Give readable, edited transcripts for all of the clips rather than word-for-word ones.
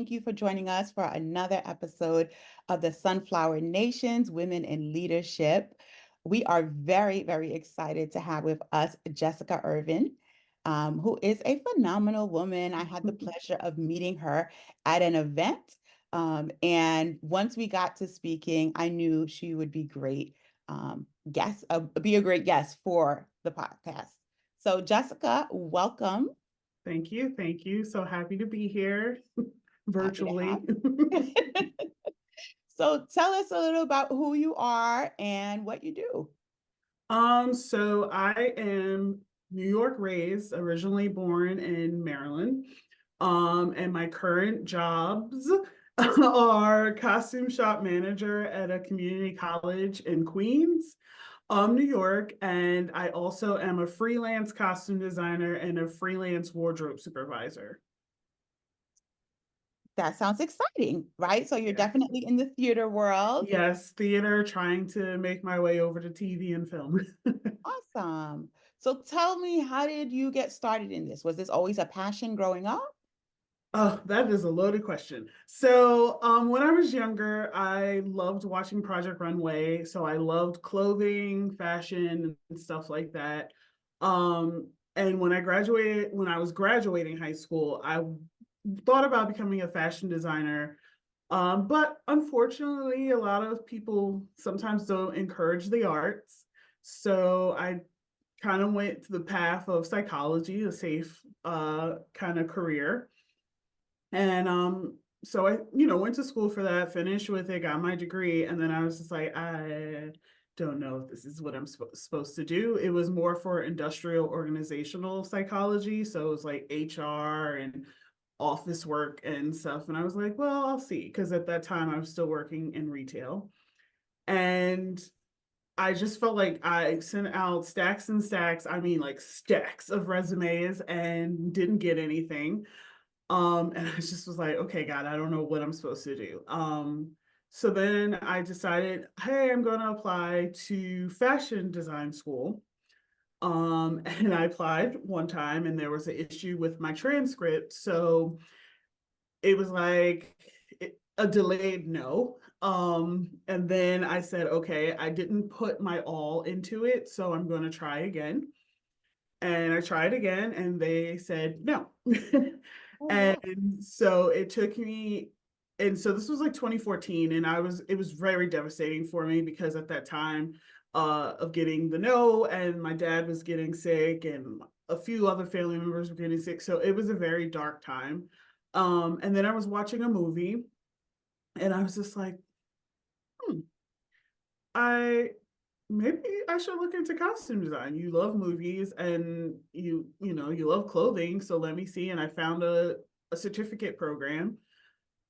thank you for joining us for another episode of the Sunflower Nations Women in Leadership. We are very, very excited to have with us Jessica Irvin, who is a phenomenal woman. I had the pleasure of meeting her at an event. And once we got to speaking, I knew she would be great be a great guest for the podcast. So, Jessica, welcome. Thank you. Thank you. So happy to be here Happy to have virtually. you. So tell us a little about who you are and what you do. So I am New York raised, originally born in Maryland. And my current jobs are costume shop manager at a community college in Queens, New York, and I also am a freelance costume designer and a freelance wardrobe supervisor. That sounds exciting, right? So you're Yes. definitely in the theater world. Yes, theater, trying to make my way over to TV and film. Awesome. So tell me, how did you get started in this? Was this always a passion growing up? Oh, that is a loaded question. So, when I was younger, I loved watching Project Runway. So I loved clothing, fashion, and stuff like that. And when I was graduating high school, I thought about becoming a fashion designer. But unfortunately, a lot of people sometimes don't encourage the arts. So I kind of went to the path of psychology, a safe kind of career. And so I, went to school for that, finished with it, got my degree, and then I was just like, I don't know if this is what I'm supposed to do. It was more for industrial organizational psychology, so it was like HR and office work and stuff. And I was like, well, I'll see, because at that time I was still working in retail. And I just felt like I sent out stacks and stacks, I mean like stacks of resumes and didn't get anything. And I just was like, okay, God, I don't know what I'm supposed to do. So then I decided, hey, I'm going to apply to fashion design school. And I applied one time and there was an issue with my transcript. So it was like a delayed no. And then I said, okay, I didn't put my all into it. So I'm going to try again. And I tried again and they said no. Oh, And wow. so it took me, and so this was like 2014, and it was very devastating for me because at that time of getting the no, and my dad was getting sick, and a few other family members were getting sick. So it was a very dark time. And then I was watching a movie, and I was just like, hmm, I maybe I should look into costume design. You love movies and you love clothing, so let me see. And I found a certificate program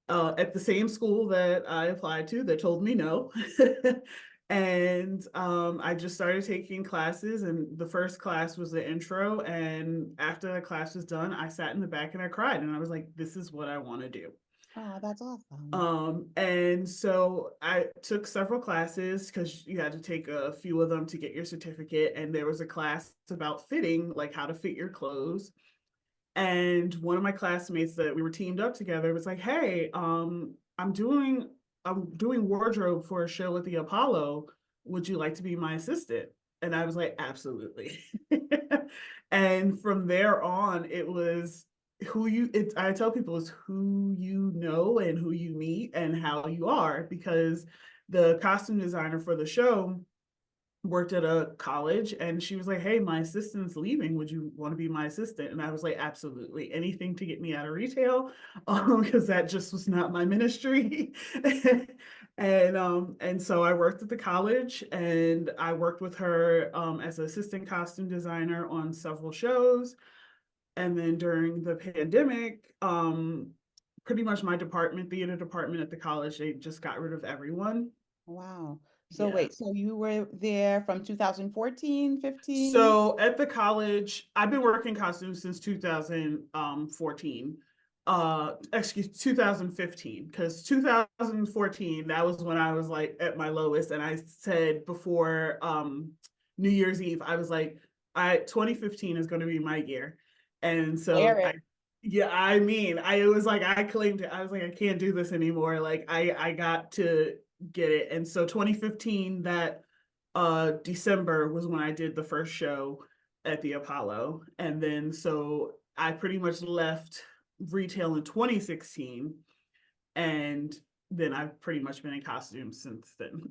at the same school that I applied to that told me no. And I just started taking classes, and the first class was the intro. And after the class was done, I sat in the back and I cried, and I was like, "This is what I want to do." Oh, that's awesome. And so I took several classes because you had to take a few of them to get your certificate. And there was a class about fitting, like how to fit your clothes. And one of my classmates that we were teamed up together was like, "Hey, I'm doing wardrobe for a show at the Apollo. Would you like to be my assistant?" And I was like, "Absolutely." And from there on, it was I tell people it's who you know and who you meet and how you are, because the costume designer for the show worked at a college, and she was like, "Hey, my assistant's leaving, would you want to be my assistant?" And I was like, absolutely, anything to get me out of retail, because that just was not my ministry. And so I worked at the college, and I worked with her as an assistant costume designer on several shows. And then during the pandemic, pretty much my department, theater department at the college, they just got rid of everyone. Wow. So Yeah. wait, so you were there from 2014, 15? So at the college, I've been working costumes since 2014. Excuse 2015, because 2014, that was when I was like at my lowest. And I said before New Year's Eve, I was like, I 2015 is going to be my year. And so Share I it. Yeah, I mean, I it was like I claimed it. I was like, I can't do this anymore. Like I got to get it. And so 2015, that December was when I did the first show at the Apollo. And then so I pretty much left retail in 2016. And then I've pretty much been in costumes since then.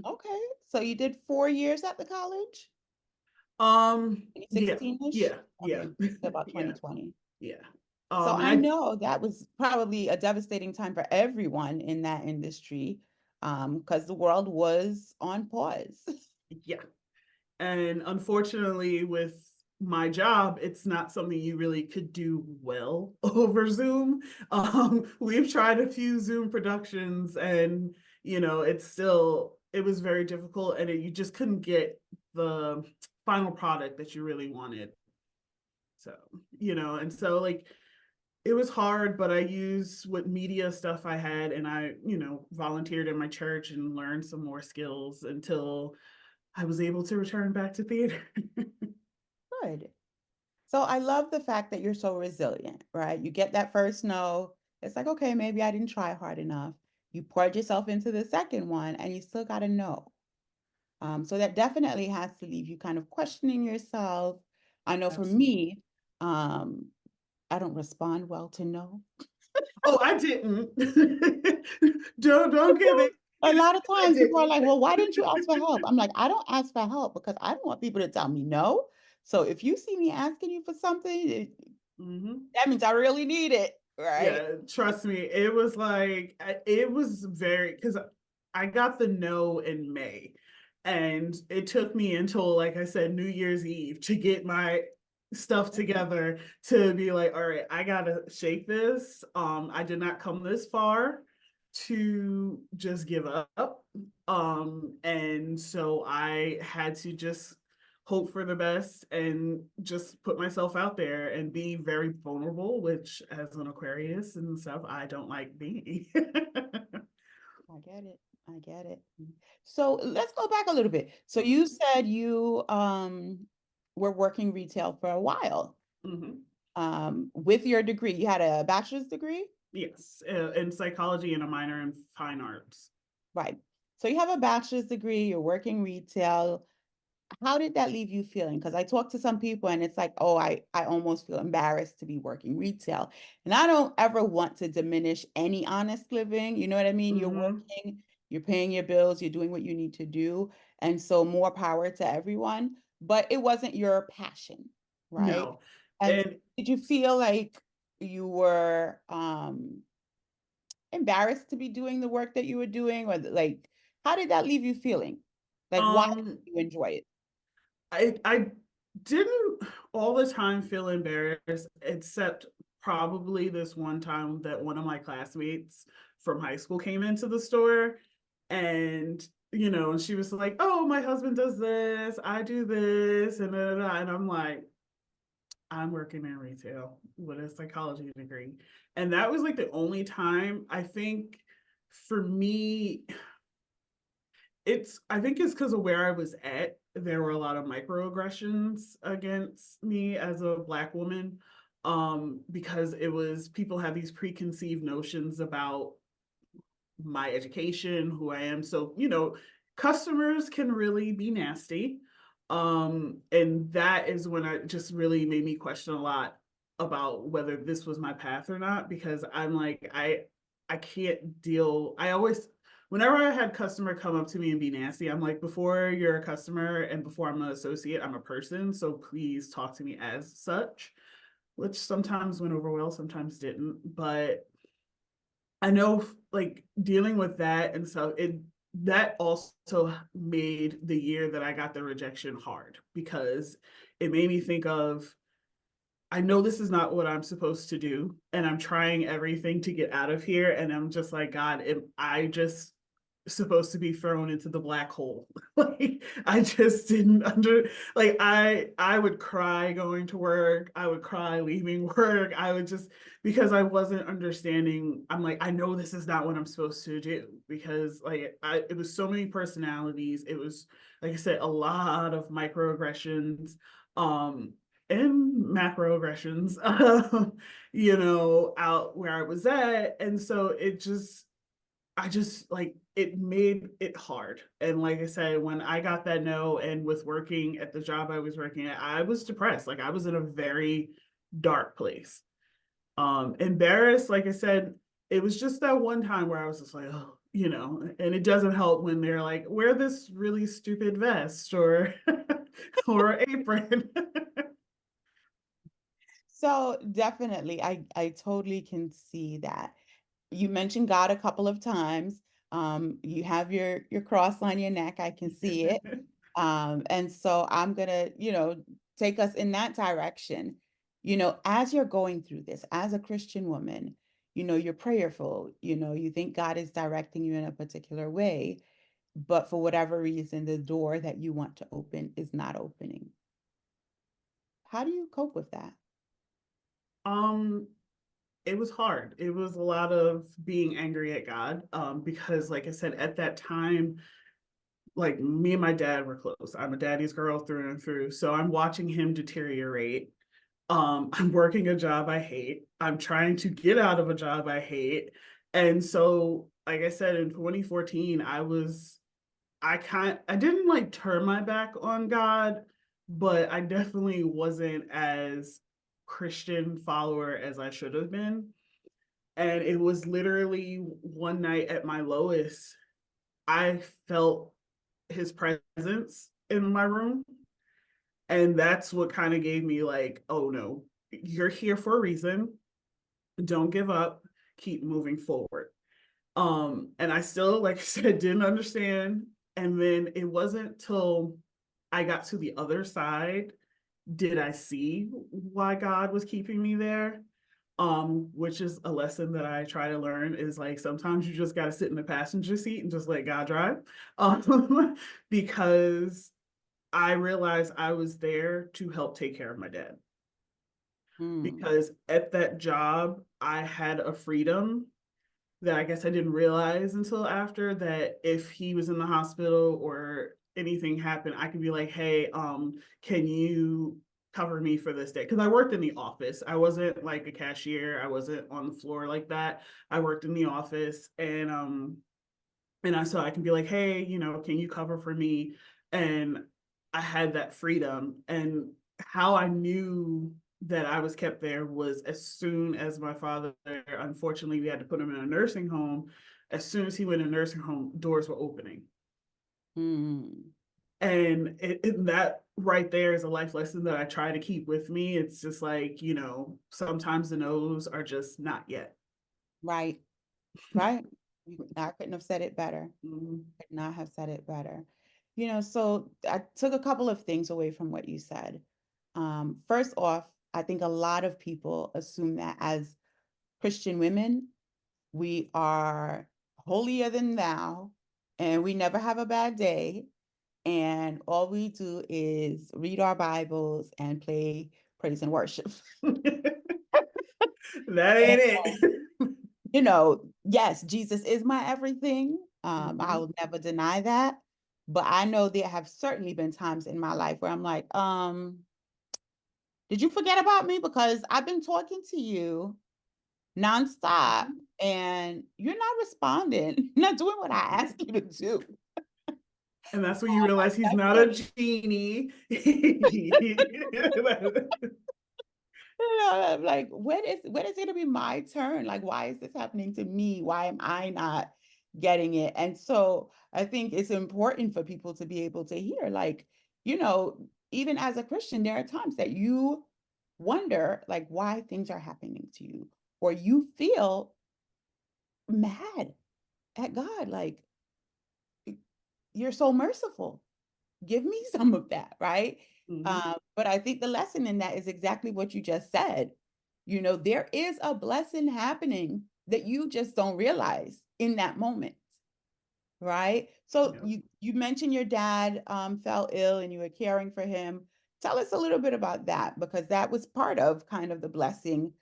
Okay. So you did 4 years at the college? Yeah, 2016-ish? yeah, yeah, Okay, so about yeah, 2020. yeah. So And I know that was probably a devastating time for everyone in that industry, because the world was on pause. yeah. And unfortunately, with my job, it's not something you really could do well over Zoom. We've tried a few Zoom productions, and it was very difficult, and you just couldn't get the final product that you really wanted. So, and so like it was hard, but I used what media stuff I had, and I, volunteered in my church and learned some more skills until I was able to return back to theater. Good. So I love the fact that you're so resilient, right? You get that first no, it's like, okay, maybe I didn't try hard enough. You poured yourself into the second one and you still got a no. So that definitely has to leave you kind of questioning yourself. I know for Absolutely. me, um, I don't respond well to no. Oh, I didn't. Don't get it. A lot of I times people are didn't. like, well, why didn't you ask for help? I'm like, I don't ask for help because I don't want people to tell me no. So if you see me asking you for something, Hmm. that means I really need it, right? Yeah, trust me. It was like it was very because I got the no in May, and it took me until, like I said, New Year's Eve to get my stuff together to be like, all right, I gotta shake this. I did not come this far to just give up. And so I had to just hope for the best and just put myself out there and be very vulnerable, which as an Aquarius and stuff, I don't like being. I get it. I get it. So let's go back a little bit. So you said you were working retail for a while. Hmm. With your degree. You had a bachelor's degree? Yes, in psychology and a minor in fine arts. Right. So you have a bachelor's degree, you're working retail. How did that leave you feeling? Because I talk to some people and it's like, oh, I almost feel embarrassed to be working retail. And I don't ever want to diminish any honest living. You know what I mean? You're Hmm. working, you're paying your bills, you're doing what you need to do. And so more power to everyone. But it wasn't your passion, right? No, And and did you feel like you were embarrassed to be doing the work that you were doing? Or like, how did that leave you feeling? Like, why um, did you enjoy it? I didn't all the time feel embarrassed, except probably this one time that one of my classmates from high school came into the store, and and she was like, "Oh, my husband does this, I do this," and and I'm like, "I'm working in retail with a psychology degree," and that was like the only time I think for me I think it's because of where I was at. There were a lot of microaggressions against me as a Black woman, because it was people have these preconceived notions about my education, who I am. So, customers can really be nasty. And that is when I just really made me question a lot about whether this was my path or not, because I'm like, I can't deal. I always whenever I had customer come up to me and be nasty, I'm like, before you're a customer and before I'm an associate, I'm a person. So please talk to me as such, which sometimes went over well, sometimes didn't. But I know like dealing with that and stuff, it that also made the year that I got the rejection hard, because it made me think of, I know this is not what I'm supposed to do, and I'm trying everything to get out of here. And I'm just like, God, am I just supposed to be thrown into the black hole? Like, I just didn't like, I would cry going to work. I would cry leaving work. I would just, because I wasn't understanding. I'm like, I know this is not what I'm supposed to do, because like it was so many personalities. It was, like I said, a lot of microaggressions. Um, and macroaggressions, out where I was at. And so I just like it made it hard. And like I said, when I got that no, and with working at the job I was working at, I was depressed. Like I was in a very dark place. Embarrassed, like I said, it was just that one time where I was just like, oh, and it doesn't help when they're like, wear this really stupid vest or or apron. So definitely, I totally can see that. You mentioned God a couple of times. You have your cross on your neck. I can see it. And so I'm gonna, take us in that direction. As you're going through this, as a Christian woman, you're prayerful, you think God is directing you in a particular way, but for whatever reason, the door that you want to open is not opening. How do you cope with that? um, it was hard. It was a lot of being angry at God, because like I said, at that time, like me and my dad were close. I'm a daddy's girl through and through. So I'm watching him deteriorate. I'm working a job I hate. I'm trying to get out of a job I hate. And so, like I said, in 2014, I didn't like turn my back on God, but I definitely wasn't as Christian follower as I should have been. And it was literally one night at my lowest, I felt his presence in my room. And that's what kind of gave me like, oh no, you're here for a reason. Don't give up. Keep moving forward. And I still, like I said, didn't understand. And then it wasn't till I got to the other side did I see why God was keeping me there. Which is a lesson that I try to learn is like sometimes you just got to sit in the passenger seat and just let God drive. Because I realized I was there to help take care of my dad. Mm, Because at that job, I had a freedom that I guess I didn't realize until after, that if he was in the hospital or anything happened, I could be like, hey, can you cover me for this day? Because I worked in the office. I wasn't like a cashier. I wasn't on the floor like that. I worked in the office, and I so I can be like, hey, can you cover for me? And I had that freedom. And how I knew that I was kept there was as soon as my father, unfortunately, we had to put him in a nursing home. As soon as he went in a nursing home, doors were opening. mm, And that right there is a life lesson that I try to keep with me. It's just like, sometimes the no's are just not yet. right, right. I couldn't have said it better. Mhm. Could not have said it better. So I took a couple of things away from what you said. First off, I think a lot of people assume that as Christian women, we are holier than thou, and we never have a bad day. And all we do is read our Bibles and play praise and worship. That And, ain't it. yes, Jesus is my everything. I Mhm. will never deny that. But I know there have certainly been times in my life where I'm like, did you forget about me? Because I've been talking to you nonstop Mhm. and you're not responding, you're not doing what I asked you to do. And that's when you realize he's I not a definitely, genie. I'm like, when is it gonna be my turn? Like, why is this happening to me? Why am I not getting it? And so I think it's important for people to be able to hear, like, even as a Christian, there are times that you wonder, like, why things are happening to you, or you feel mad at God, like, you're so merciful. Give me some of that, right? Mhm. But I think the lesson in that is exactly what you just said. There is a blessing happening that you just don't realize in that moment, right? So Yep. you mentioned your dad fell ill and you were caring for him. Tell us a little bit about that because that was part of kind of the blessing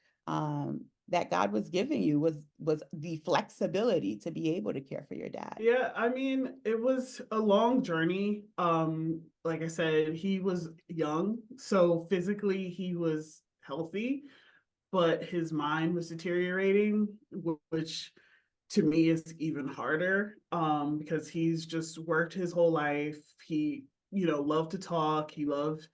that God was giving you was the flexibility to be able to care for your dad. Yeah, I mean, it was a long journey. Like I said, he was young, so physically he was healthy, but his mind was deteriorating, which to me is even harder, because he's just worked his whole life. He, loved to talk. He loved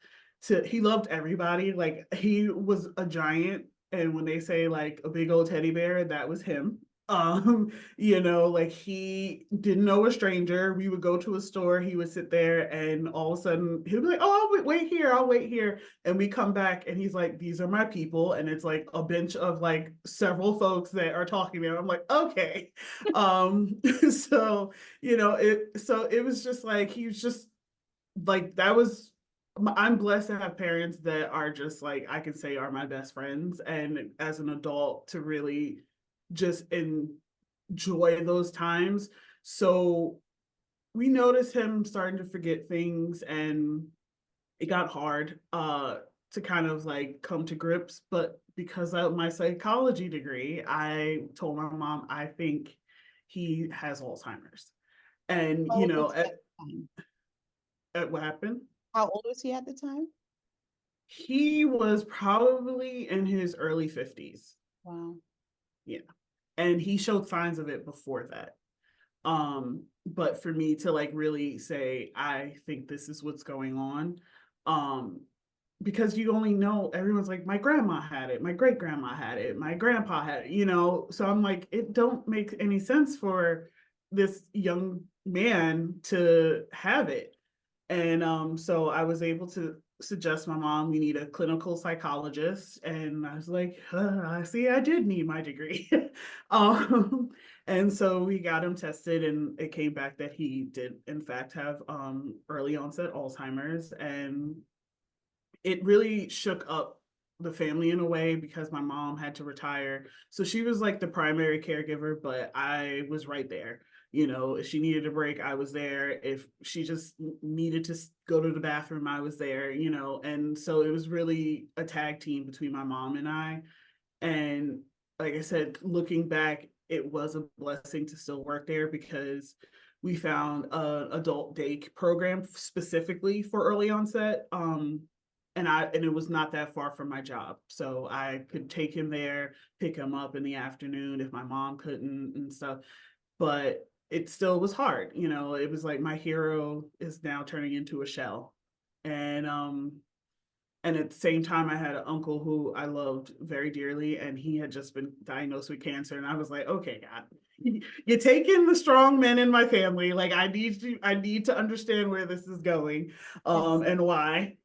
everybody. Like, he was a giant, and when they say like a big old teddy bear, that was him. Like, he didn't know a stranger. We would go to a store, he would sit there, and all of a sudden he'd be like, "Oh, wait here, I'll wait here." And we come back and he's like, "These are my people." And it's like a bench of like several folks that are talking to him. I'm like, okay. So, it was just like, he was just like, that was, I'm blessed to have parents that are just like, I can say are my best friends. And as an adult, to really just enjoy those times. So we noticed him starting to forget things, and it got hard to kind of like come to grips. But because of my psychology degree, I told my mom, I think he has Alzheimer's. And, How old was he at the time? at what happened? How old was he at the time? He was probably in his early 50s. Wow. Yeah. And he showed signs of it before that. But for me to like really say, I think this is what's going on, um, because you only know, everyone's like, my grandma had it, my great grandma had it, my grandpa had it, so I'm like, it don't make any sense for this young man to have it. And so I was able to suggest my mom, we need a clinical psychologist. And I was like, I see, I did need my degree. um, and so we got him tested, and it came back that he did, in fact, have early onset Alzheimer's. And it really shook up the family in a way, because my mom had to retire. So she was like the primary caregiver, but I was right there. If she needed a break, I was there. If she just needed to go to the bathroom, I was there, And so it was really a tag team between my mom and I. And like I said, looking back, it was a blessing to still work there, because we found an adult day program specifically for early onset. And it was not that far from my job. So I could take him there, pick him up in the afternoon if my mom couldn't and stuff. But it still was hard. It was like my hero is now turning into a shell. And at the same time, I had an uncle who I loved very dearly, and he had just been diagnosed with cancer. And I was like, okay, God, you're taking the strong men in my family. Like, I need to understand where this is going, Yes. and why.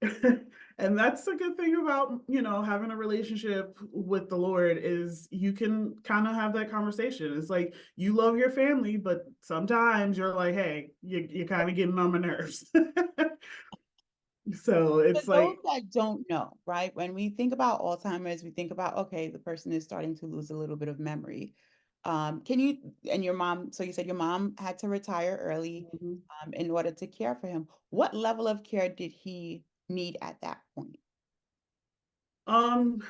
And that's a good thing about, having a relationship with the Lord, is you can kind of have that conversation. It's like, you love your family, but sometimes you're like, hey, you're kind of getting on my nerves. So For it's those like, that don't know, right? When we think about Alzheimer's, we think about, okay, the person is starting to lose a little bit of memory. Can you, and your mom, so you said your mom had to retire early, mhm. in order to care for him. What level of care did he need at that point? Um,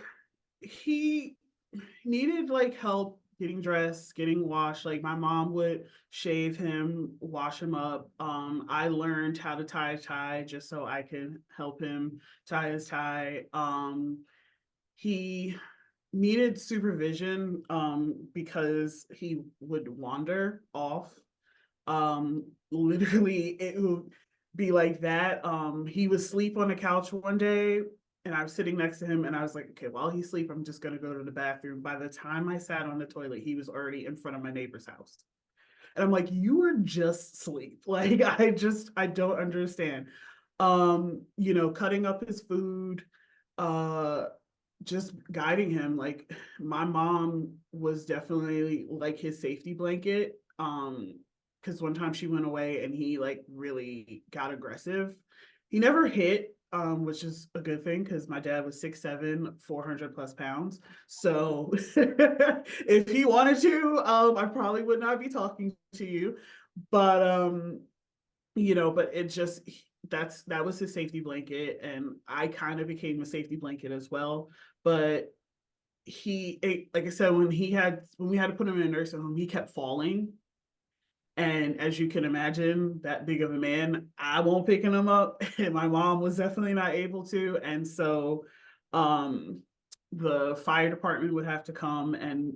he needed like help getting dressed, getting washed. Like, my mom would shave him, wash him up. I learned how to tie a tie just so I could help him tie his tie. He needed supervision, because he would wander off. Literally, it would be like that. He would sleep on the couch one day, and I was sitting next to him, and I was like, okay, while he's asleep, I'm just gonna go to the bathroom. By the time I sat on the toilet, he was already in front of my neighbor's house. And I'm like, you were just asleep. Like, I don't understand. Cutting up his food, uh, just guiding him. Like, my mom was definitely like his safety blanket. Because one time she went away and he like really got aggressive. He never hit, which is a good thing, because my dad was 6'7", 400+ pounds. So if he wanted to, I probably would not be talking to you. But but it just, that was his safety blanket, and I kind of became a safety blanket as well. But like I said, when we had to put him in a nursing home, he kept falling. And as you can imagine, that big of a man, I won't picking him up. And my mom was definitely not able to. And so um the fire department would have to come, and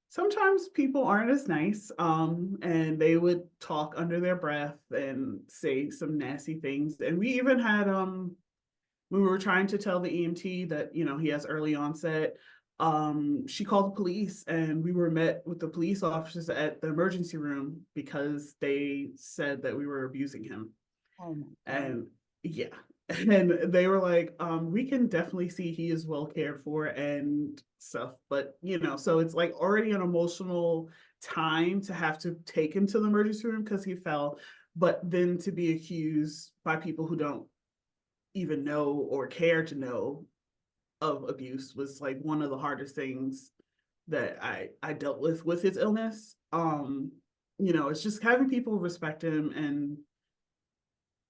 sometimes people aren't as nice. And they would talk under their breath and say some nasty things. And we even had we were trying to tell the EMT that, he has early onset. She called the police, and we were met with the police officers at the emergency room because they said that we were abusing him. Oh my God. And yeah, and they were like, we can definitely see he is well cared for and stuff, but so it's like already an emotional time to have to take him to the emergency room because he fell, but then to be accused by people who don't even know or care to know of abuse was like one of the hardest things that I dealt with his illness. It's just having people respect him and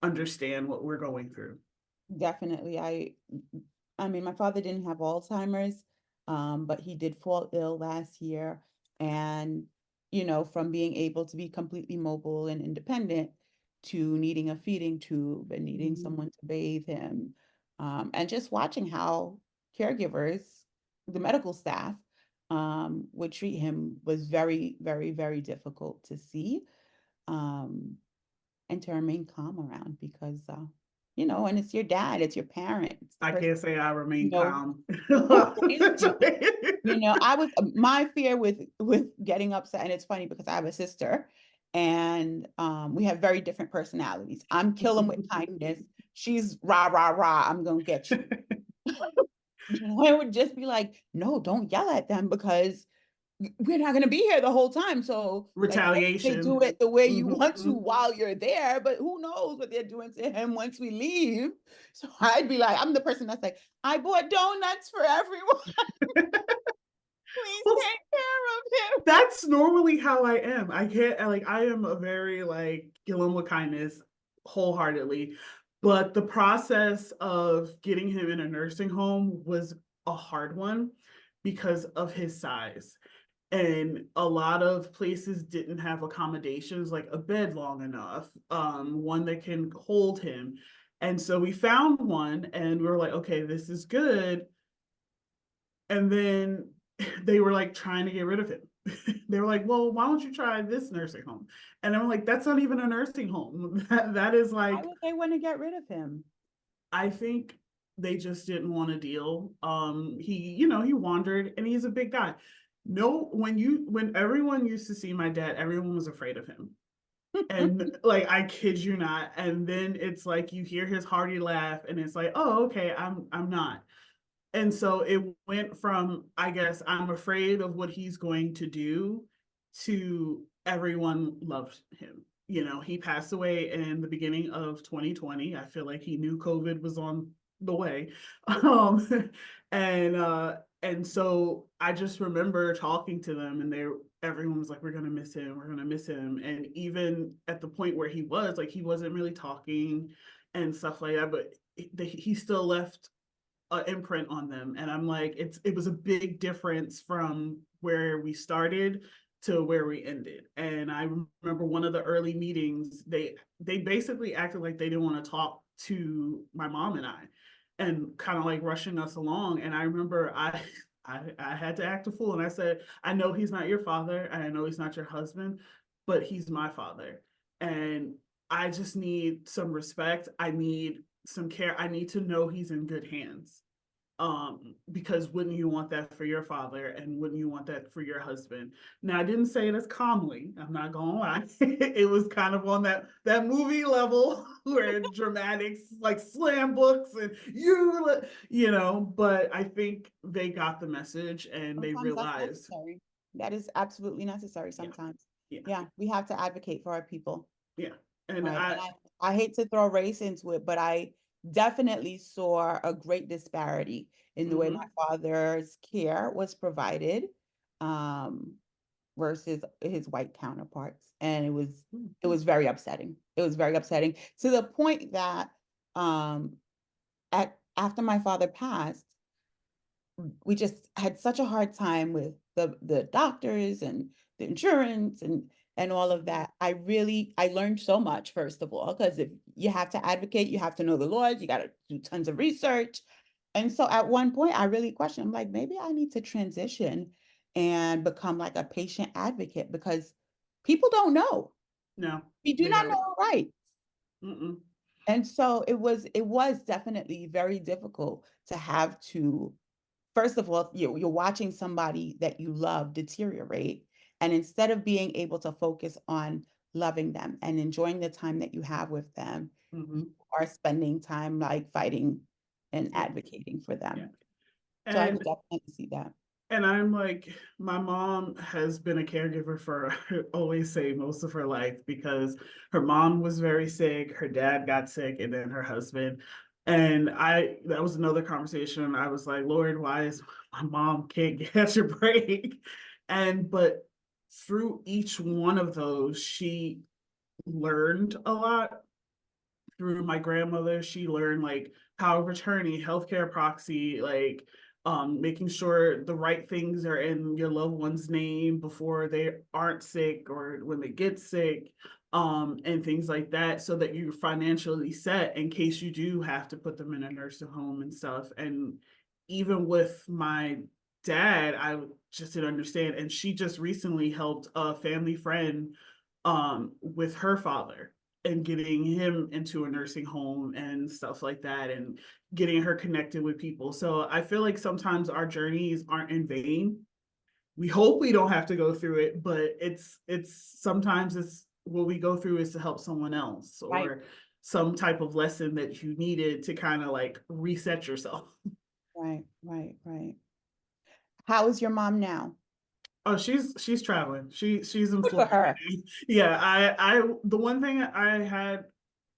understand what we're going through. Definitely. I mean, my father didn't have Alzheimer's, but he did fall ill last year. And, from being able to be completely mobile and independent to needing a feeding tube and needing Mhm. someone to bathe him, and just watching how caregivers, the medical staff, would treat him was very, very, very difficult to see. Um, and to remain calm around because and it's your dad, it's your parent, it's the I person, can't say I you remain know calm. I was my fear with getting upset, and it's funny because I have a sister, and we have very different personalities. I'm killing with kindness, she's rah rah rah, I'm gonna get you. I would just be like, no, don't yell at them because we're not going to be here the whole time. So, like, hope they do Retaliation. it the way you want to Mhm. while you're there, but who knows what they're doing to him once we leave. So I'd be like, I'm the person that's like, I bought donuts for everyone. Please Well, take care of him. that's normally how I am. I can't like I am a very like kill 'em with kindness wholeheartedly. But the process of getting him in a nursing home was a hard one because of his size. And a lot of places didn't have accommodations like a bed long enough, one that can hold him. And so we found one and we were like, okay, this is good. And then they were like trying to get rid of him. They were like, well, why don't you try this nursing home? And I'm like, that's not even a nursing home. That is Why like, would they want to get rid of him? I think they just didn't want to deal. He wandered and he's a big guy. No, when everyone used to see my dad, everyone was afraid of him. And like I kid you not. And then it's like you hear his hearty laugh and it's like, oh, okay, I'm not. And so it went from, I guess, I'm afraid of what he's going to do to everyone loved him. He passed away in the beginning of 2020. I feel like he knew COVID was on the way. Um, and so I just remember talking to them and everyone was like, we're gonna miss him, we're gonna miss him. And even at the point where he was, like he wasn't really talking and stuff like that, but he still left imprint on them. And I'm like, it was a big difference from where we started to where we ended. And I remember one of the early meetings, they basically acted like they didn't want to talk to my mom and I, and kind of like rushing us along. And I remember I had to act a fool and I said, I know he's not your father and I know he's not your husband, but he's my father. And I just need some respect. I need some care. I need to know he's in good hands. Because wouldn't you want that for your father and wouldn't you want that for your husband? Now I didn't say it as calmly, I'm not gonna lie. It was kind of on that movie level where dramatics like slam books and but I think they got the message and they Sometimes that's realized, necessary. That is absolutely necessary yeah, sometimes. yeah, Yeah, we have to advocate for our people. yeah. And Right. And I I hate to throw race into it, but I definitely saw a great disparity in the way my mhm. father's care was provided, um, versus his white counterparts. And it was very upsetting. It was very upsetting to the point that, at after my father passed, we just had such a hard time with the doctors and the insurance and all of Mhm. that. I learned so much, first of all, because if you have to advocate, you have to know the laws, you got to do tons of research. And so at one point I really questioned, I'm like, maybe I need to transition and become like a patient advocate because people don't know. No, We do they not know don't. our rights. Mm-mm. And so it was definitely very difficult to have to, first of all, you're watching somebody that you love deteriorate, and instead of being able to focus on loving them and enjoying the time that you have with them, you Mm-hmm. are spending time like fighting and Yeah. advocating for Yeah. them. So I And could definitely see that. I'm like, my mom has been a caregiver for, I always say, most of her life because her mom was very sick, her dad got sick, and then her husband. And that was another conversation. I was like, Lord, why is my mom can't catch a break? But through each one of those, she learned a lot. Through my grandmother, she learned like power of attorney, healthcare proxy, like making sure the right things are in your loved one's name before they aren't sick or when they get sick, and things like that, so that you're financially set in case you do have to put them in a nursing home and stuff. And even with my dad, I just didn't understand. And she just recently helped a family friend with her father and getting him into a nursing home and stuff like that, and getting her connected with people. So I feel like sometimes our journeys aren't in vain. We hope we don't have to go through it, but it's sometimes it's what we go through is to help someone else, Right, or some type of lesson that you needed to kind of like reset yourself. right, right, right. How is your mom now? Oh, she's traveling. She's in Good for Florida right her. now. Yeah, I the one thing I had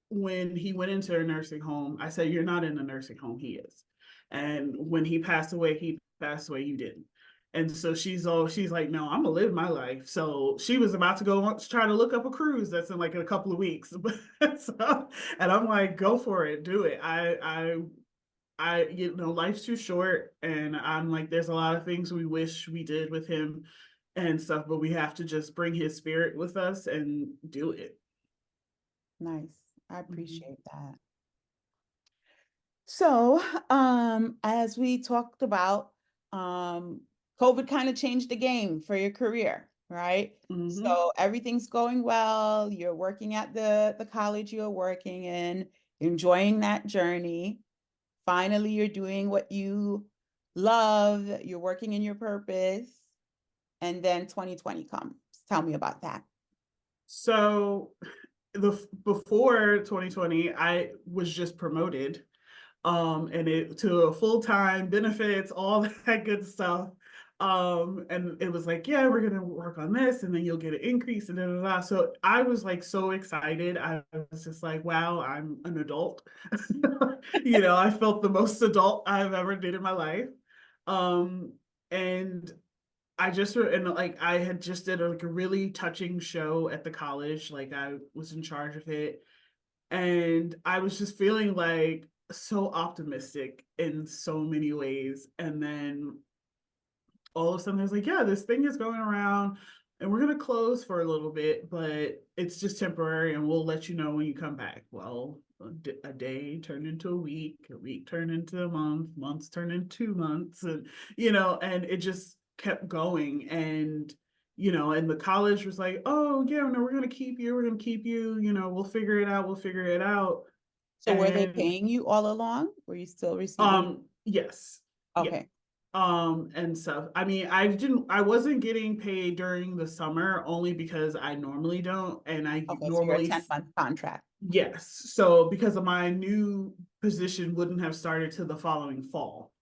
when he went into a nursing home, I said, "You're not in a nursing home. He is." And when he passed away, you didn't. And so she's like, "No, I'm gonna live my life." So she was about to go on to try to look up a cruise that's in like a couple of weeks. So, and I'm like, "Go for it, do it." Life's too short, and I'm like, there's a lot of things we wish we did with him and stuff, but we have to just bring his spirit with us and do it. Nice. I Mhm. appreciate that. So, as we talked about, um, COVID kind of changed the game for your career, right? Mhm. So everything's going well. You're working at the college you're working in, enjoying that journey. Finally, you're doing what you love. You're working in your purpose, and then 2020 comes. Tell me about that. So the before 2020, I was just promoted, and it to a full-time benefits, all that good stuff. And it was like, yeah, we're gonna work on this, and then you'll get an increase, and da, da, da. So I was like so excited. I was just like, wow, I'm an adult. I felt the most adult I've ever did in my life. Um, and like I had just did like a really touching show at the college. Like I was in charge of it, and I was just feeling like so optimistic in so many ways. And then all of a sudden, there's like, yeah, this thing is going around, and we're gonna close for a little bit, but it's just temporary, and we'll let you know when you come back. Well, a day turned into a week turned into a month, months turned into 2 months, and and it just kept going. And the college was like, oh yeah, no, we're gonna keep you, we'll figure it out, we'll figure it out. So were they And paying you all along? Were you still receiving? yes, yeah. Okay. And stuff. I mean, I wasn't getting paid during the summer only because I normally don't. And I Okay, so you're a normally, 10-month contract. yes. So because of my new position wouldn't have started to the following fall.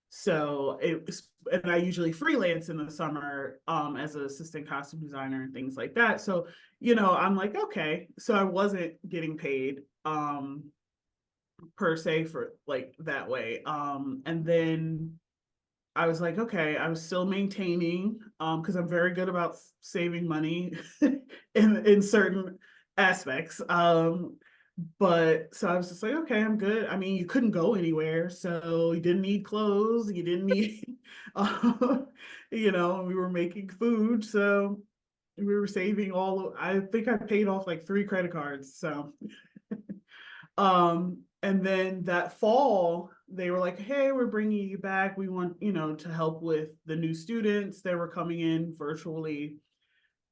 So and I usually freelance in the summer as an assistant costume designer and things like that. So, I'm like, okay. So I wasn't getting paid per se for like that way. And then I was like, okay, I was still maintaining because I'm very good about saving money in certain aspects. But so I was just like, okay, I'm good. I mean, you couldn't go anywhere, so you didn't need clothes, you didn't need, uh, we were making food, so we were saving all. I think I paid off like 3 credit cards. So, and then that fall, they were like, hey, we're bringing you back. We want, to help with the new students that were coming in virtually.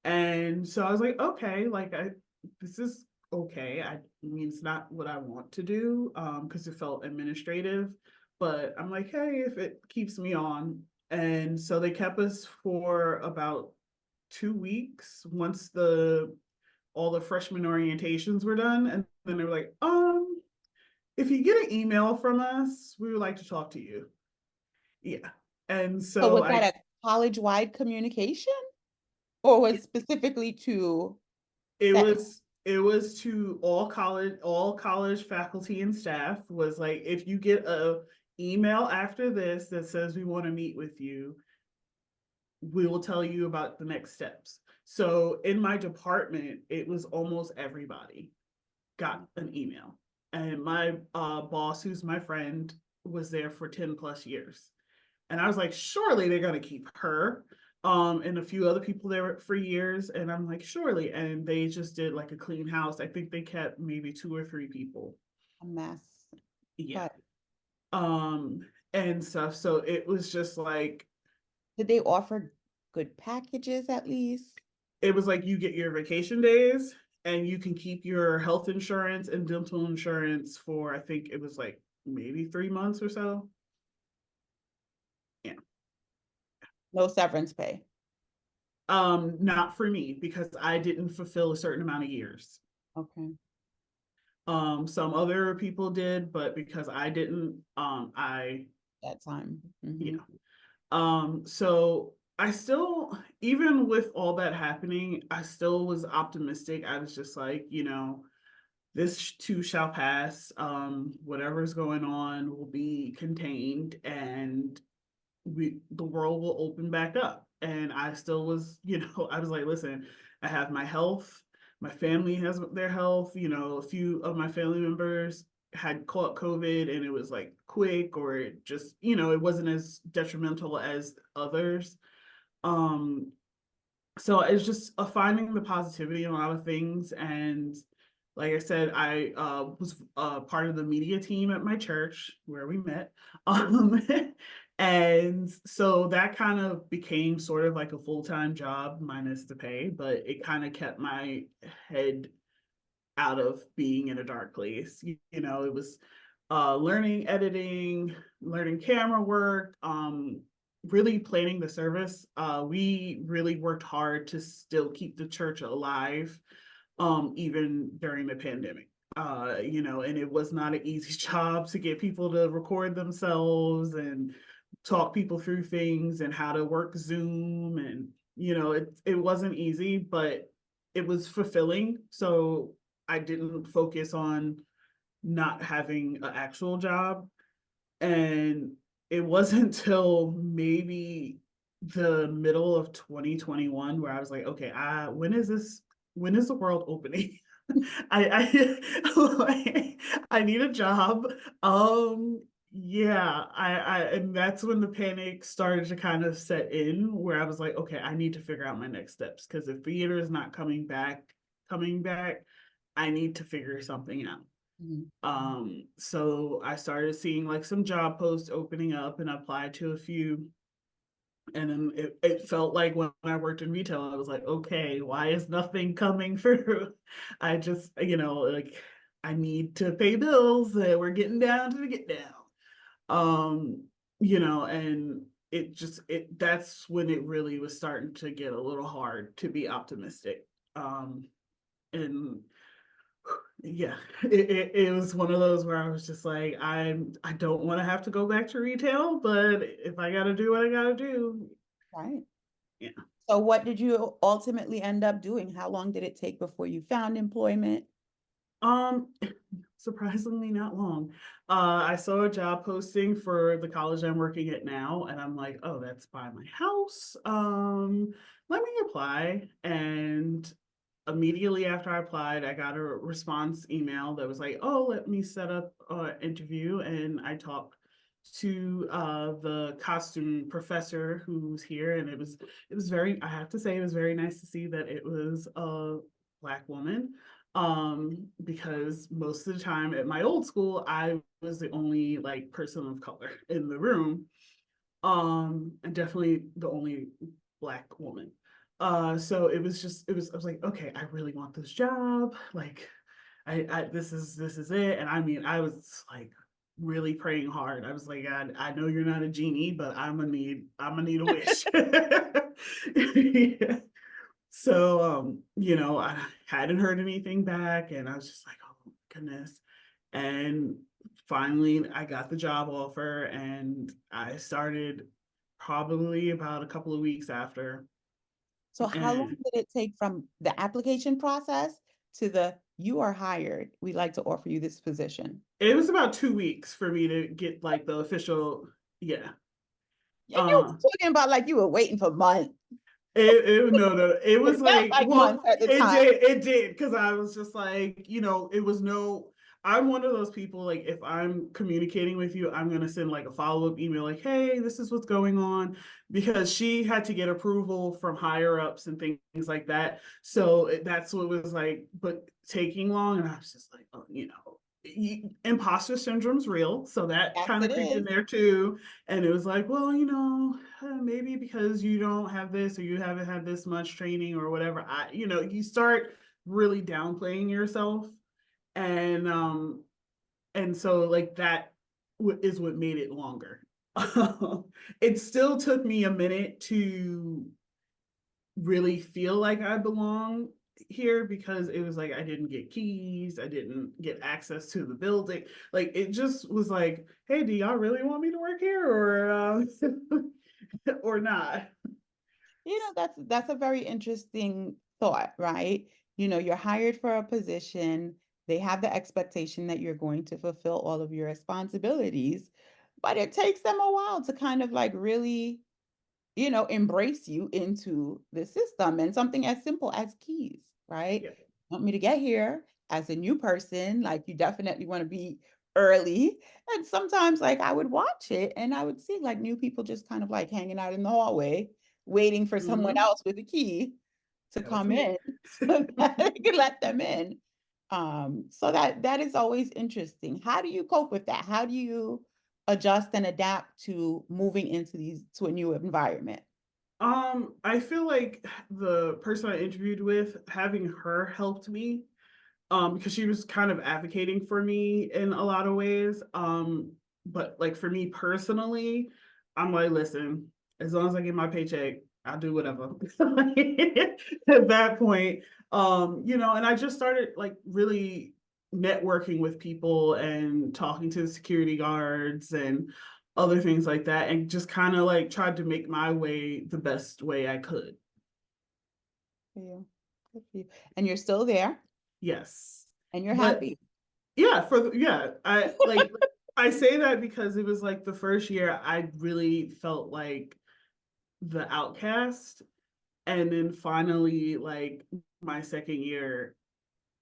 And so I was like, okay, like this is okay. I mean, it's not what I want to do, because it felt administrative, but I'm like, hey, if it keeps me on. And so they kept us for about 2 weeks once the all the freshman orientations were done. And then they were like, if you get an email from us, we would like to talk to you. Yeah. And So so was I that a college-wide communication or was specifically to it that? was to all college faculty and staff was like, if you get a email after this that says we want to meet with you, we will tell you about the next steps. So in my department, it was almost everybody got an email. And my boss, who's my friend, was there for 10 plus years. And I was like, surely they're gonna keep her. And a few other people there for years. And I'm like, surely. And they just did like a clean house. I think they kept maybe 2 or 3 people. A mess. Yeah. But Um, and stuff. So it was just like, did they offer good packages at least? it was like you get your vacation days and you can keep your health insurance and dental insurance for, I think it was like maybe 3 months or so. Yeah. No severance pay. Not for me because I didn't fulfill a certain amount of years. Okay. Some other people did, but because I didn't, That time. yeah. Hmm. So I still, even with all that happening, I still was optimistic. I was just like, this too shall pass. Whatever's going on will be contained, and the world will open back up. And I still was, I was like, listen, I have my health, my family has their health, a few of my family members had caught COVID and it was like quick, or it just, it wasn't as detrimental as others. Um, so it's just finding the positivity in a lot of things. And like I said, I was part of the media team at my church where we met. Um, and so that kind of became sort of like a full-time job minus the pay, but it kind of kept my head out of being in a dark place. It was learning editing, learning camera work, really planning the service. We really worked hard to still keep the church alive, even during the pandemic. And it was not an easy job to get people to record themselves and talk people through things and how to work Zoom. And, it wasn't easy, but it was fulfilling. So I didn't focus on not having an actual job. And it wasn't until maybe the middle of 2021 where I was like, okay, when is the world opening? like, I need a job. Yeah, and that's when the panic started to kind of set in, where I was like, okay, I need to figure out my next steps, because if theater is not coming back, I need to figure something out. Mhm. So I started seeing like some job posts opening up and I applied to a few. And then it felt like when I worked in retail, I was like, okay, why is nothing coming through? I just, like, I need to pay bills. We're getting down to the get down. Um, and that's when it really was starting to get a little hard to be optimistic. And yeah, it was one of those where I was just like, I don't want to have to go back to retail, but if I gotta do what I gotta do, Right. yeah. So what did you ultimately end up doing? How long did it take before you found employment? Um, Surprisingly not long. I saw a job posting for the college I'm working at now, and I'm like, oh, that's by my house. Let me apply. And immediately after I applied, I got a response email that was like, "Oh, let me set up an interview." And I talked to the costume professor who's here, and it was very. I have to say, it was very nice to see that it was a Black woman, because most of the time at my old school, I was the only like person of color in the room, and definitely the only Black woman. So I was like, okay, I really want this job. Like, this is it. And I mean, I was like really praying hard. I was like, I know you're not a genie, but I'm gonna need a wish. Yeah. So, I hadn't heard anything back, and I was just like, oh goodness. And finally, I got the job offer, and I started probably about a couple of weeks after. So how long And did it take from the application process to the you are hired? We'd like to offer you this position. it was about 2 weeks for me to get like the official, yeah. And you Uh, were talking about like you were waiting for months. no, no, it was It felt like, like months well, at the it time. did, it did, because I was just like, it was no, I'm one of those people, like, if I'm communicating with you, I'm going to send like a follow-up email, like, hey, this is what's going on, because she had to get approval from higher ups and things like that. So that's what was like, but taking long, and I was just like, oh, imposter syndrome's real. So that Yes, kind it of creeped in is. there too. And it was like, well, maybe because you don't have this or you haven't had this much training or whatever, you start really downplaying yourself. And so like that is what made it longer. It still took me a minute to really feel like I belong here, because it was like I didn't get keys, I didn't get access to the building. Like it just was like, hey, do y'all really want me to work here, or or not? That's a very interesting thought, right? You're hired for a position. They have the expectation that you're going to fulfill all of your responsibilities, but it takes them a while to kind of like really embrace you into the system and something as simple as keys, right? Yeah. Want me to get here as a new person, like you definitely want to be early. And sometimes like I would watch it and I would see like new people just kind of like hanging out in the hallway, waiting for someone Hmm. else with a key to That was come me. in so that they could let them in. So that is always interesting. How do you cope with that? How do you adjust and adapt to moving into these to a new environment? I feel like the person I interviewed with, having her helped me, because she was kind of advocating for me in a lot of ways. But like for me personally, I'm like, listen, as long as I get my paycheck, I'll do whatever. At that point, and I just started like really networking with people and talking to the security guards and other things like that, and just kind of like tried to make my way the best way I could. For you. Good for you. And you're still there Yes. and you're But happy. yeah, I say that because it was like the first year I really felt like the outcast. And then finally, like my second year,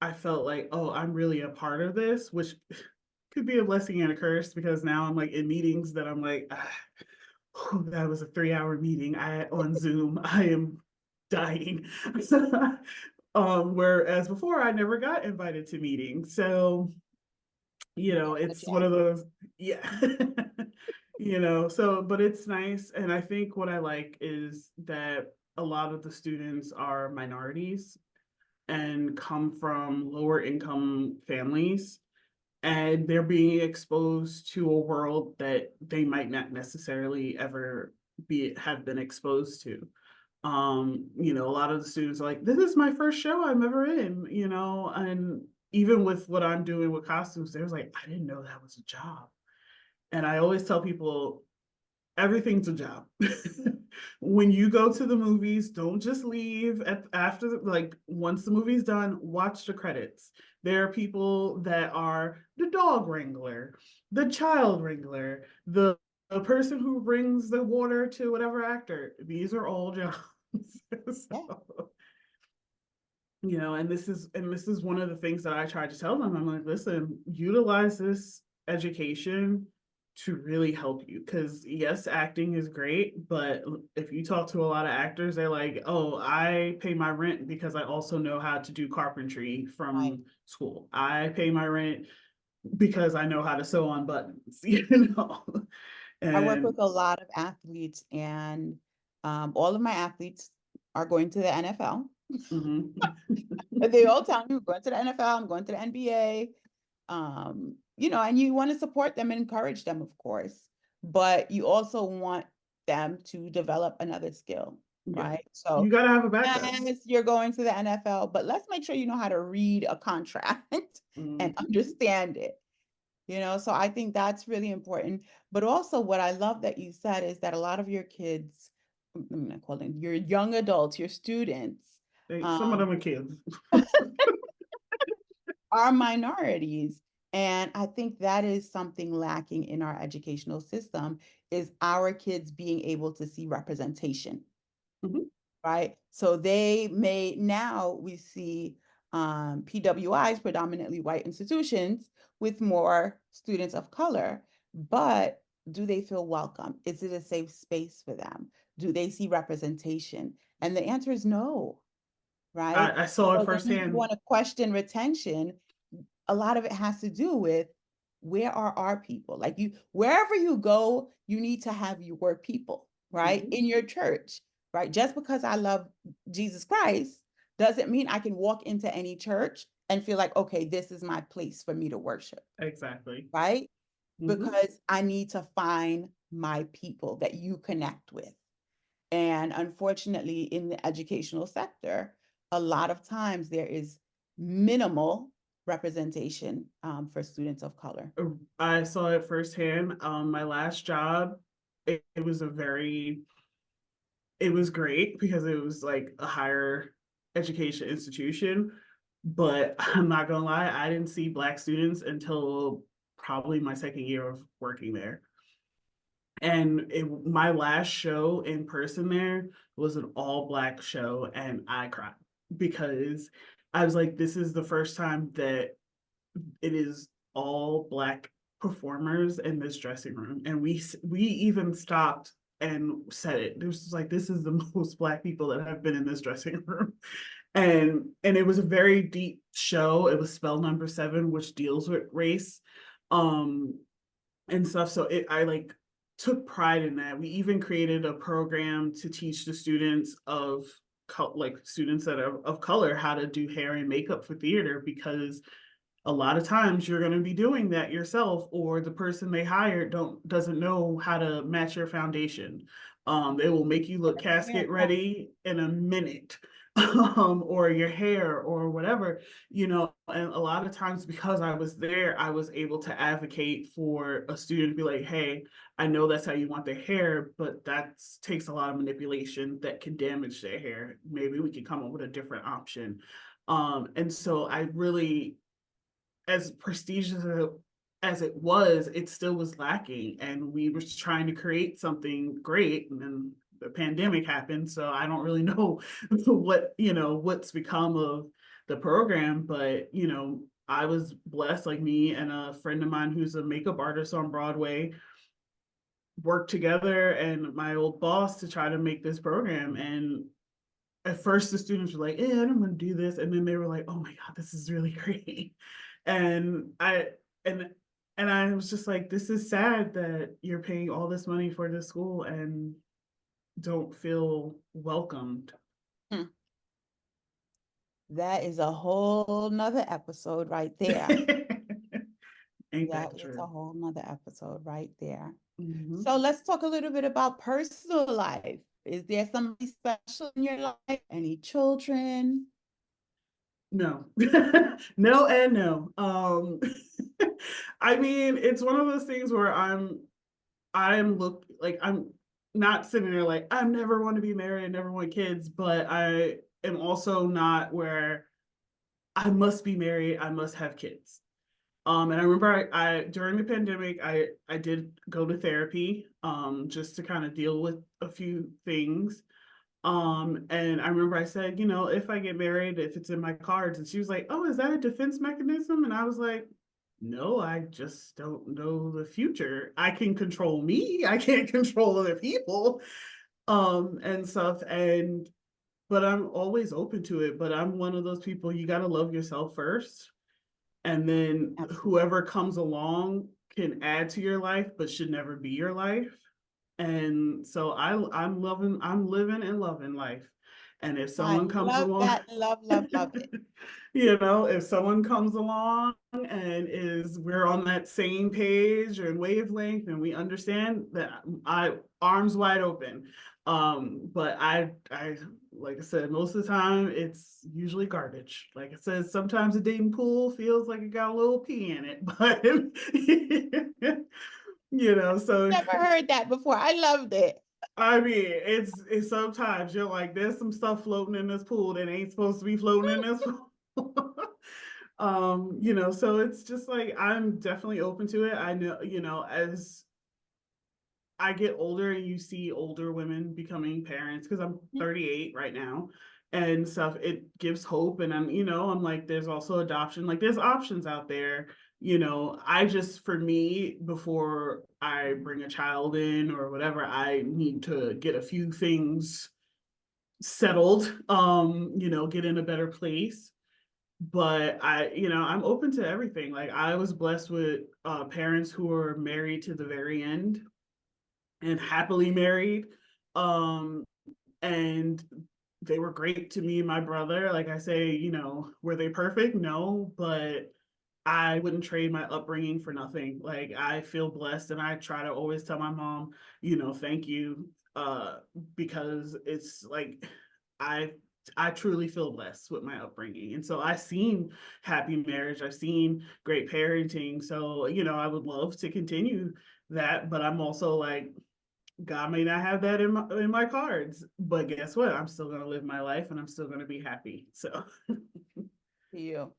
I felt like, oh, I'm really a part of this, which could be a blessing and a curse, because now I'm like in meetings that I'm like, that was a 3 hour meeting on Zoom. I am dying. Whereas before I never got invited to meetings. So But it's one yeah, of those, yeah. So, but it's nice. And I think what I like is that a lot of the students are minorities and come from lower income families, and they're being exposed to a world that they might not necessarily ever have been exposed to. A lot of the students are like, this is my first show I'm ever in, and even with what I'm doing with costumes, they was like, I didn't know that was a job. And I always tell people, everything's a job. When you go to the movies, don't just leave after, like, once the movie's done, watch the credits. There are people that are the dog wrangler, the child wrangler, the person who brings the water to whatever actor. These are all jobs. yeah. So, And this is one of the things that I try to tell them. I'm like, listen, utilize this education to really help you, because yes, acting is great, but if you talk to a lot of actors, they're like, oh, I pay my rent because I also know how to do carpentry Right. from school. I pay my rent because I know how to sew on buttons. I work And with a lot of athletes, and all of my athletes are going to the NFL. mhm. They all tell me, "I'm going to the NFL, I'm going to the NBA." And you want to support them and encourage them, of course, but you also want them to develop another skill, Yeah, right? you So, got to have a backup. yes, you're going to the NFL, but let's make sure you know how to read a contract and Mhm. understand it. So I think that's really important. But also, what I love that you said is that a lot of your kids, I'm not calling your young adults, your students, Some of um, them are kids. are minorities. And I think that is something lacking in our educational system is our kids being able to see representation, Mhm. right? So they may now we see PWIs, predominantly white institutions, with more students of color. But do they feel welcome? Is it a safe space for them? Do they see representation? And the answer is no, right? I saw it So then you firsthand. want to question retention. A lot of it has to do with where are our people? Like wherever you go, you need to have your people, right? Mhm. In your church, right? Just because I love Jesus Christ doesn't mean I can walk into any church and feel like, okay, this is my place for me to worship, Exactly. right? Mhm. Because I need to find my people that you connect with. And unfortunately, in the educational sector, a lot of times there is minimal representation for students of color. I saw it firsthand. My last job, it was it was great because it was like a higher education institution. But I'm not gonna lie, I didn't see Black students until probably my second year of working there. And my last show in person there was an all Black show, and I cried because I was like, this is the first time that it is all Black performers in this dressing room, and we even stopped and said it. It was just like, this is the most Black people that have been in this dressing room. And it was a very deep show. It was Spell Number 7, which deals with race. Um, and stuff. So I like took pride in that. We even created a program to teach the students of like students that are of color how to do hair and makeup for theater, because a lot of times you're going to be doing that yourself, or the person they hired doesn't know how to match your foundation. They will make you look Yeah, casket ready in a minute. Or your hair or whatever, and a lot of times, because I was there, I was able to advocate for a student to be like, hey, I know that's how you want their hair, but that takes a lot of manipulation that can damage their hair. Maybe we can come up with a different option. And so I really, as prestigious as it was, it still was lacking. And we were trying to create something great. And then the pandemic happened. So I don't really know what's become of the program. But, I was blessed, like me and a friend of mine who's a makeup artist on Broadway worked together, and my old boss, to try to make this program. And at first the students were like, I don't want to do this. And then they were like, oh my God, this is really great. And and I was just like, this is sad that you're paying all this money for this school and don't feel welcomed. hmm. That is a whole nother episode right there. Ain't That that is true? a whole nother episode right there. Mm-hmm. So let's talk a little bit about personal life. Is there somebody special in your life? Any children? No, no, and no. I mean, it's one of those things where I'm not sitting there like, I never want to be married, I never want kids, but I am also not where I must be married, I must have kids. And I remember I during the pandemic, I did go to therapy, just to kind of deal with a few things. And I remember I said, if I get married, if it's in my cards, and she was like, "Oh, is that a defense mechanism?" And I was like, "No, I just don't know the future. I can control me. I can't control other people." And stuff. And but I'm always open to it. But I'm one of those people, you got to love yourself first. And then Absolutely. whoever comes along can add to your life, but should never be your life. And so I'm living and loving life. And if I someone comes love along, that. Love, love, love it. if someone comes along and we're on that same page or wavelength and we understand that, I arms wide open. But I like I said, most of the time it's usually garbage. Like I said, sometimes a dating pool feels like it got a little pee in it, but so Never heard that before. I loved it. I mean, it's sometimes you're like, there's some stuff floating in this pool that ain't supposed to be floating in this pool. So it's just like I'm definitely open to it. I know, as I get older and you see older women becoming parents, because I'm 38 right now and stuff, it gives hope. And I'm like, there's also adoption, like there's options out there. I just, for me, before I bring a child in or whatever, I need to get a few things settled, get in a better place. But I'm open to everything. Like I was blessed with parents who were married to the very end and happily married. Um, and they were great to me and my brother. Like I say, were they perfect? No, but I wouldn't trade my upbringing for nothing. Like I feel blessed and I try to always tell my mom, thank you. Because it's like I I truly feel blessed with my upbringing. And so I've seen happy marriage, I've seen great parenting. So, I would love to continue that, but I'm also like, God may not have that in my cards, but guess what? I'm still gonna live my life and I'm still gonna be happy. So To you.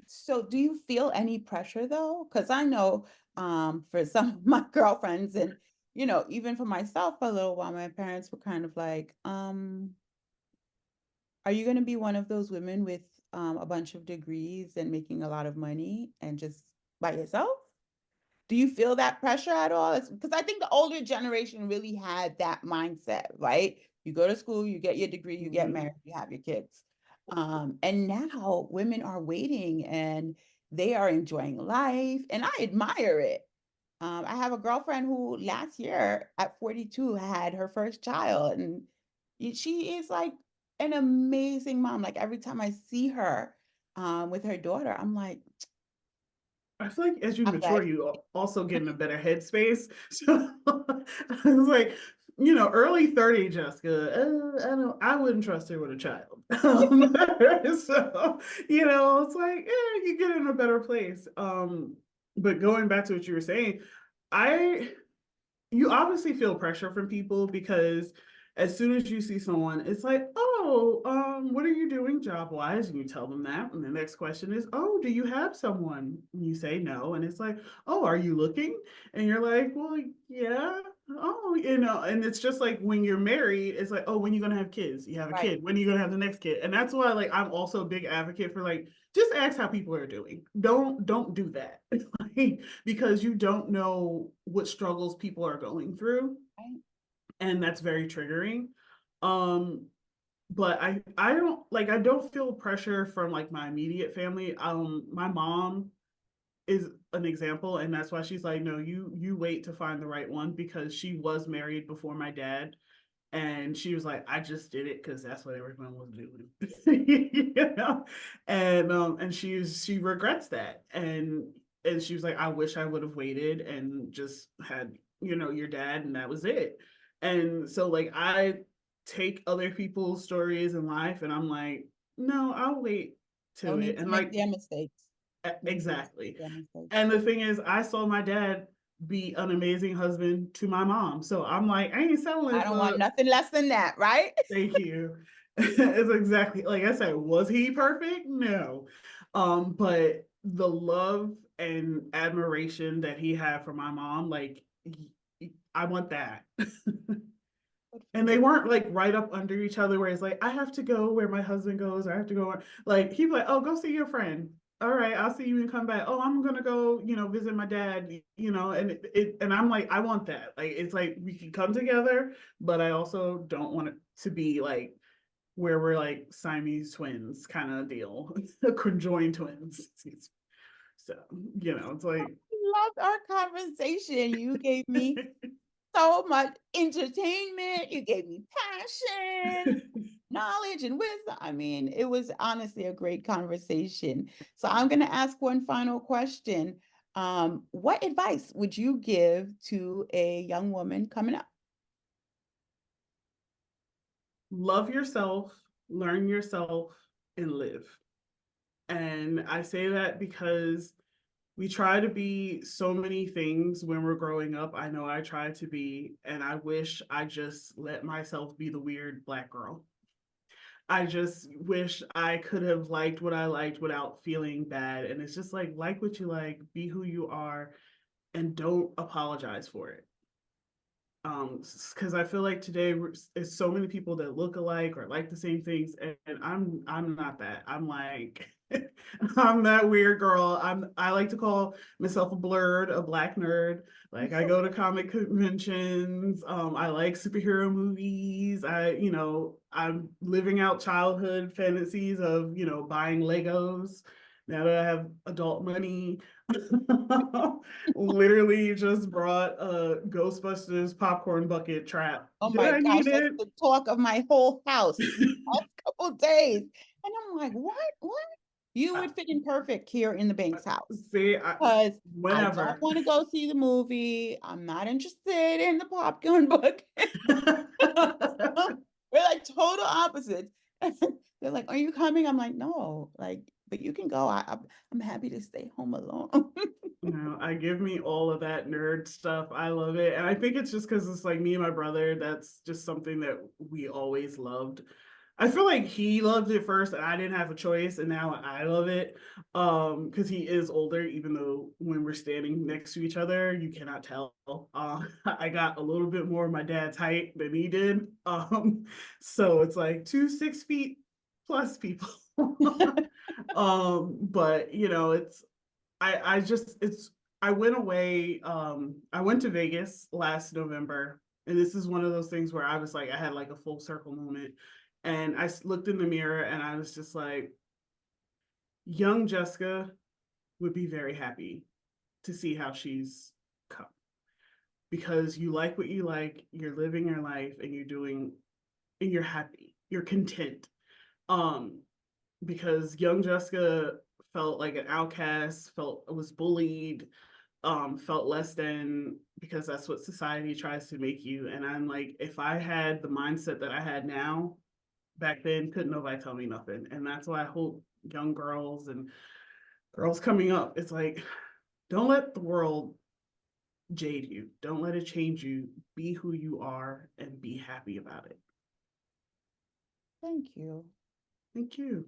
So do you feel any pressure though? Because I know for some of my girlfriends and even for myself for a little while, my parents were kind of like, are you going to be one of those women with a bunch of degrees and making a lot of money and just by yourself? Do you feel that pressure at all? Because I think the older generation really had that mindset, right? You go to school, you get your degree, you get mhm. married, you have your kids. And now women are waiting and they are enjoying life, and I admire it. I have a girlfriend who last year at 42 had her first child, and she is like an amazing mom. Like every time I see her with her daughter, I'm like, I feel like as you I'm glad. mature, you also get in a better headspace. So I was like, early 30, Jessica, I wouldn't trust her with a child. So, it's like, you get in a better place. But going back to what you were saying, I you obviously feel pressure from people because as soon as you see someone, it's like, oh, what are you doing job wise? And you tell them that. And the next question is, oh, do you have someone? And you say no. And it's like, oh, are you looking? And you're like, well, yeah. Oh, and it's just like when you're married, it's like, oh, when are you gonna have kids? You have a Right. kid. When are you gonna have the next kid? And that's why, like, I'm also a big advocate for like, just ask how people are doing. Don't do that. Because you don't know what struggles people are going through, Right. and that's very triggering. um but I don't feel pressure from like my immediate family. My mom is an example, and that's why she's like, no, you wait to find the right one, because she was married before my dad, and she was like, I just did it because that's what everyone was doing. And she regrets that, and she was like, I wish I would have waited and just had your dad, and that was it. And so like I take other people's stories in life and I'm like, no, I'll wait No to it. need to And make like, their mistakes. No need to exactly. make their mistakes. And the thing is, I saw my dad be an amazing husband to my mom. So I'm like, I ain't settling I don't want for, nothing less than that, right? thank you. It's exactly like I said, was he perfect? No. But the love and admiration that he had for my mom, like I want that. Good for And they you. weren't like right up under each other where it's like, I have to go where my husband goes, or I have to go like he'd be like, oh, go see your friend. All right, I'll see you and come back. Oh, I'm gonna go, visit my dad, and and I'm like, I want that. Like it's like we can come together, but I also don't want it to be like where we're like Siamese twins kind of deal, conjoined twins. So, it's like Loved our conversation. You gave me so much entertainment. You gave me passion, knowledge, and wisdom. I mean, it was honestly a great conversation. So I'm going to ask one final question. What advice would you give to a young woman coming up? love yourself, learn yourself, and live. And I say that because we try to be so many things when we're growing up. I know I tried to be, and I wish I just let myself be the weird Black girl. I just wish I could have liked what I liked without feeling bad. And it's just like what you like, be who you are, and don't apologize for it. Because I feel like today there's so many people that look alike or like the same things, and I'm not that. I'm like I'm that weird girl. I like to call myself a Black nerd. Like I go to comic conventions. I like superhero movies. I'm living out childhood fantasies of buying Legos. Now that I have adult money, literally just brought a Ghostbusters popcorn bucket trap. Oh Did my I gosh, need that's it? the talk of my whole house these past couple days. And I'm like, what? What? You would fit in perfect here in the Banks house. See, Because I don't whenever. want to go see the movie. I'm not interested in the popcorn bucket. We're like total opposites. They're like, "Are you coming?" I'm like, "No." Like, but you can go. I'm happy to stay home alone. No, I give me all of that nerd stuff. I love it. And I think it's just because it's like me and my brother, that's just something that we always loved. I feel like he loved it first and I didn't have a choice, and now I love it. Because he is older, even though when we're standing next to each other, you cannot tell. I got a little bit more of my dad's height than he did. So it's like 2 6 feet plus people. But it's I just it's I went away. I went to Vegas last November, and this is one of those things where I was like, I had like a full circle moment, and looked in the mirror, and I was just like, young Jessica would be very happy to see how she's come, because you like what you like, you're living your life, and you're happy, you're content. Um, because young Jessica felt like an outcast, felt was bullied, felt less than, because that's what society tries to make you. And I'm like, if I had the mindset that I had now, back then, couldn't nobody tell me nothing. And that's why I hope young girls and girls coming up, it's like, don't let the world jade you. Don't let it change you. Be who you are and be happy about it. Thank you. Thank you.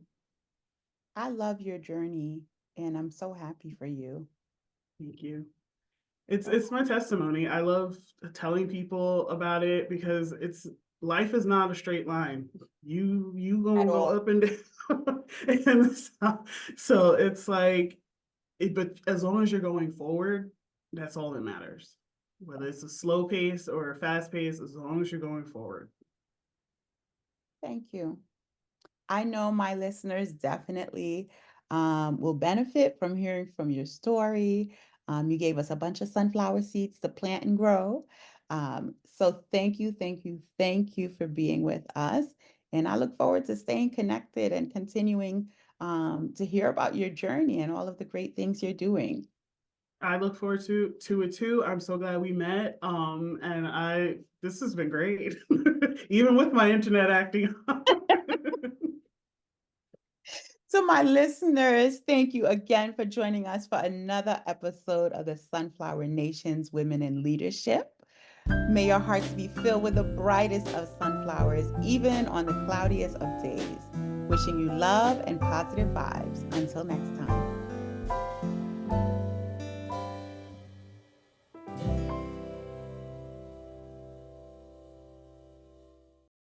I love your journey, and I'm so happy for you. Thank you. It's So it's my testimony. I love telling people about it because it's life is not a straight line. You at gonna go all. up and down, and so it's like but as long as you're going forward, that's all that matters. Whether it's a slow pace or a fast pace, as long as you're going forward. Thank you. I know my listeners definitely will benefit from hearing from your story. You gave us a bunch of sunflower seeds to plant and grow. So thank you, thank you, thank you for being with us. And I look forward to staying connected and continuing to hear about your journey and all of the great things you're doing. I look forward to it too. I'm so glad we met. And I this has been great, even with my internet acting. To my listeners, thank you again for joining us for another episode of the Sunflower Nation's Women in Leadership. May your hearts be filled with the brightest of sunflowers, even on the cloudiest of days. Wishing you love and positive vibes. Until next time.